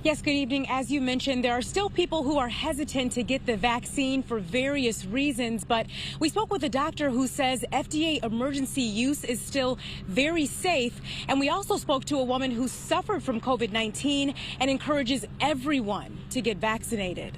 Yes, good evening. As you mentioned, there are still people who are hesitant to get the vaccine for various reasons, but we spoke with a doctor who says FDA emergency use is still very safe. And we also spoke to a woman who suffered from COVID-19 and encourages everyone to get vaccinated.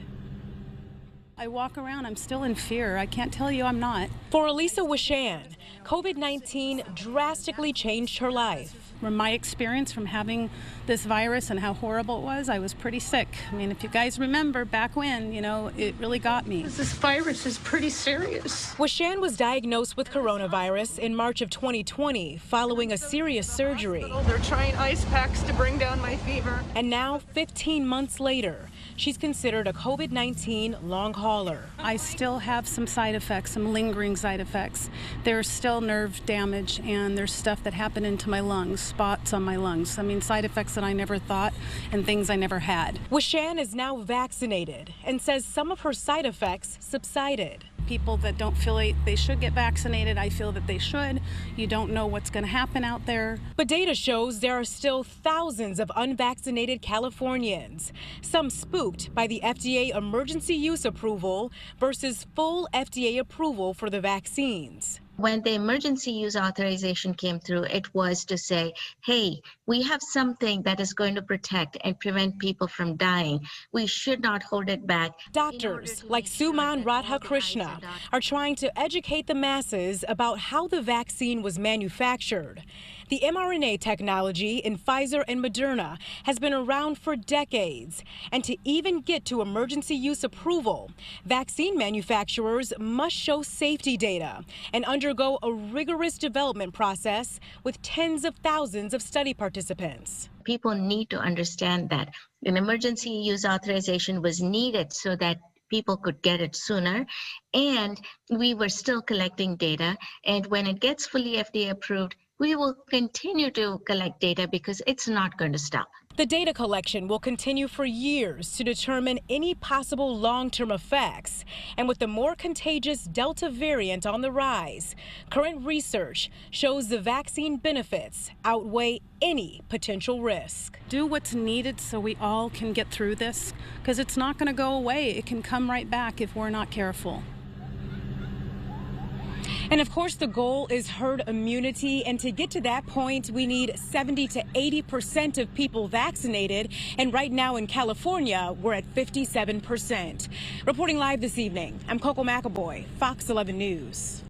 I walk around, I'm still in fear. I can't tell you I'm not. For Elisa Wishan, COVID-19 drastically changed her life. From my experience from having this virus and how horrible it was, I was pretty sick. I mean, if you guys remember back when, it really got me. This virus is pretty serious. Wishan was diagnosed with coronavirus in March of 2020 following a serious surgery. They're trying ice packs to bring down my fever. And now, 15 months later, she's considered a COVID-19 long hauler. I still have some side effects, some lingering side effects. There's still nerve damage and there's stuff that happened into my lungs, spots on my lungs. I mean, side effects that I never thought and things I never had. Wishan is now vaccinated and says some of her side effects subsided. People that don't feel like they should get vaccinated, I feel that they should. You don't know what's going to happen out there. But data shows there are still thousands of unvaccinated Californians, some spooked by the FDA emergency use approval versus full FDA approval for the vaccines. When the emergency use authorization came through, it was to say, hey, we have something that is going to protect and prevent people from dying. We should not hold it back. Doctors like Suman Radhakrishna are trying to educate the masses about how the vaccine was manufactured. The mRNA technology in Pfizer and Moderna has been around for decades, and to even get to emergency use approval, vaccine manufacturers must show safety data and undergo a rigorous development process with tens of thousands of study participants. People need to understand that an emergency use authorization was needed so that people could get it sooner, and we were still collecting data. And when it gets fully FDA approved, we will continue to collect data because it's not going to stop. The data collection will continue for years to determine any possible long-term effects. And with the more contagious Delta variant on the rise, current research shows the vaccine benefits outweigh any potential risk. Do what's needed so we all can get through this, because it's not going to go away. It can come right back if we're not careful. And of course, the goal is herd immunity. And to get to that point, we need 70 to 80% of people vaccinated. And right now in California, we're at 57%. Reporting live this evening, I'm Coco McAvoy, Fox 11 News.